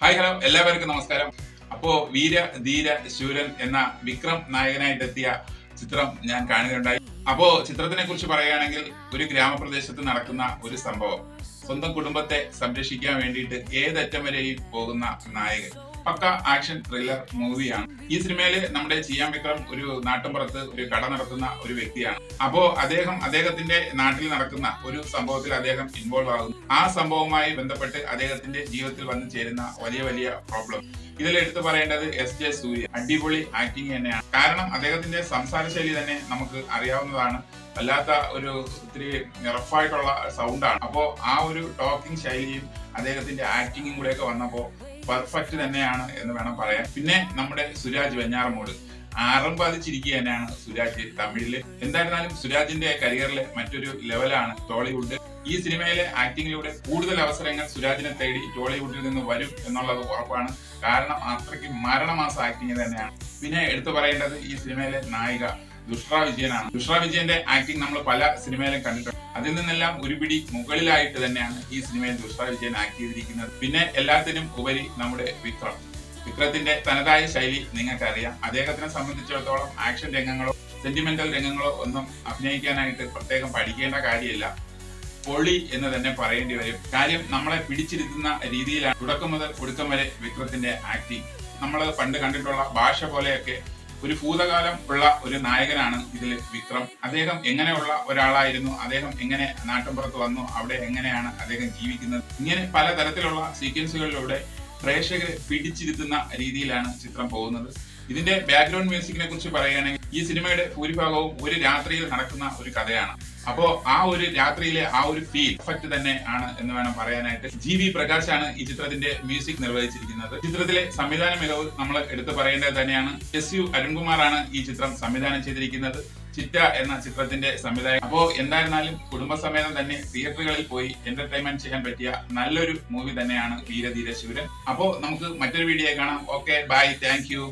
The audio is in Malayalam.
ഹായ് ഹലോ എല്ലാവർക്കും നമസ്കാരം. അപ്പോ വീര ധീര ശൂരൻ എന്ന വിക്രം നായകനായിട്ടെത്തിയ ചിത്രം ഞാൻ കാണുകയുണ്ടായി. അപ്പോ ചിത്രത്തിനെ കുറിച്ച് പറയുകയാണെങ്കിൽ ഒരു ഗ്രാമപ്രദേശത്ത് നടക്കുന്ന ഒരു സംഭവം, സ്വന്തം കുടുംബത്തെ സംരക്ഷിക്കാൻ വേണ്ടിയിട്ട് ഏതറ്റം വരെയും പോകുന്ന നായകൻ. പക്ക ആക്ഷൻ ത്രില്ലർ മൂവിയാണ്. ഈ സിനിമയില് നമ്മുടെ ചിയാൻ വിക്രം ഒരു നാട്ടിൻപുറത്ത് ഒരു കട നടത്തുന്ന ഒരു വ്യക്തിയാണ്. അപ്പോ അദ്ദേഹത്തിന്റെ നാട്ടിൽ നടക്കുന്ന ഒരു സംഭവത്തിൽ അദ്ദേഹം ഇൻവോൾവ് ആകുന്നു. ആ സംഭവവുമായി ബന്ധപ്പെട്ട് അദ്ദേഹത്തിന്റെ ജീവിതത്തിൽ വന്നു ചേരുന്ന വലിയ വലിയ പ്രോബ്ലം. ഇതിൽ എടുത്തു പറയേണ്ടത് SJ സൂര്യ. അടിപൊളി ആക്ടിങ് തന്നെയാണ്. കാരണം അദ്ദേഹത്തിന്റെ സംസാര ശൈലി തന്നെ നമുക്ക് അറിയാവുന്നതാണ്. വല്ലാത്ത ഒരു ഒത്തിരി റഫായിട്ടുള്ള സൗണ്ടാണ്. അപ്പോ ആ ഒരു ടോക്കിംഗ് ശൈലിയും അദ്ദേഹത്തിന്റെ ആക്ടിങ്ങും കൂടെയൊക്കെ വന്നപ്പോ പെർഫെക്റ്റ് തന്നെയാണ് എന്ന് വേണം പറയാൻ. പിന്നെ നമ്മുടെ സുരാജ് വെഞ്ഞാറമൂട് ആറംബാധിച്ചിരിക്കുക തന്നെയാണ് സുരാജ് തമിഴില്. എന്തായിരുന്നാലും സുരാജിന്റെ കരിയറിലെ മറ്റൊരു ലെവലാണ് ടോളിവുഡ്. ഈ സിനിമയിലെ ആക്ടിങ്ങിലൂടെ കൂടുതൽ അവസരങ്ങൾ സുരാജിനെ തേടി ടോളിവുഡിൽ നിന്ന് വരും എന്നുള്ളത് ഉറപ്പാണ്. കാരണം അത്രയ്ക്ക് മരണമാസ ആക്ടിങ് തന്നെയാണ്. പിന്നെ എടുത്തു പറയേണ്ടത് ഈ സിനിമയിലെ നായിക ദുഷ്ര വിജയനാണ്. ദുഷ്ര വിജയന്റെ ആക്ടിങ് നമ്മൾ പല സിനിമയിലും കണ്ടിട്ടുണ്ട്. അതിൽ നിന്നെല്ലാം ഒരു പിടി മുകളിലായിട്ട് തന്നെയാണ് ഈ സിനിമയിൽ ദുഷ്ര വിജയൻ ആക്ട് ചെയ്തിരിക്കുന്നത്. പിന്നെ എല്ലാത്തിനും ഉപരി നമ്മുടെ വിക്രത്തിന്റെ തനതായ ശൈലി നിങ്ങൾക്കറിയാം. അദ്ദേഹത്തിനെ സംബന്ധിച്ചിടത്തോളം ആക്ഷൻ രംഗങ്ങളോ സെന്റിമെന്റൽ രംഗങ്ങളോ ഒന്നും അഭിനയിക്കാനായിട്ട് പ്രത്യേകം പഠിക്കേണ്ട കാര്യമില്ല. പൊളി എന്ന് തന്നെ പറയേണ്ടി വരും. കാര്യം നമ്മളെ പിടിച്ചിരുത്തുന്ന രീതിയിലാണ് തുടക്കം മുതൽ ഒടുക്കം വരെ വിക്രത്തിന്റെ ആക്ടിങ്. നമ്മൾ പണ്ട് കണ്ടിട്ടുള്ള ഭാഷ പോലെയൊക്കെ ഒരു ഭൂതകാലം ഉള്ള ഒരു നായകനാണ് ഇതിൽ വിക്രം. അദ്ദേഹം എങ്ങനെയുള്ള ഒരാളായിരുന്നു, അദ്ദേഹം എങ്ങനെ നാട്ടിൻപുറത്ത് വന്നു, അവിടെ എങ്ങനെയാണ് അദ്ദേഹം ജീവിക്കുന്നത്, ഇങ്ങനെ പലതരത്തിലുള്ള സീക്വൻസുകളിലൂടെ പ്രേക്ഷകരെ പിടിച്ചിരുത്തുന്ന രീതിയിലാണ് ചിത്രം പോകുന്നത്. ഇതിന്റെ ബാക്ക്ഗ്രൗണ്ട് മ്യൂസിക്കിനെ കുറിച്ച് പറയുകയാണെങ്കിൽ ഈ സിനിമയുടെ ഭൂരിഭാഗവും ഒരു രാത്രിയിൽ നടക്കുന്ന ഒരു കഥയാണ്. അപ്പോ ആ ഒരു രാത്രിയിലെ ആ ഒരു ഫീൽ പെർഫെക്റ്റ് തന്നെ ആണ് എന്ന് വേണം പറയാനായിട്ട്. GV പ്രകാശാണ് ഈ ചിത്രത്തിന്റെ മ്യൂസിക് നിർവഹിച്ചിരിക്കുന്നത്. ചിത്രത്തിലെ സംവിധാന മികവ് നമ്മൾ എടുത്തു പറയേണ്ടത് തന്നെയാണ്. SU അരുൺകുമാറാണ് ഈ ചിത്രം സംവിധാനം ചെയ്തിരിക്കുന്നത്. ചിറ്റ എന്ന ചിത്രത്തിന്റെ സംവിധായകൻ. അപ്പോ എന്തായിരുന്നാലും കുടുംബസമേതം തന്നെ തിയേറ്ററുകളിൽ പോയി എന്റർടൈൻമെന്റ് ചെയ്യാൻ പറ്റിയ നല്ലൊരു മൂവി തന്നെയാണ് വീരധീര ശൂരൻ. അപ്പോ നമുക്ക് മറ്റൊരു വീഡിയോ കാണാം. Okay, bye, thank U.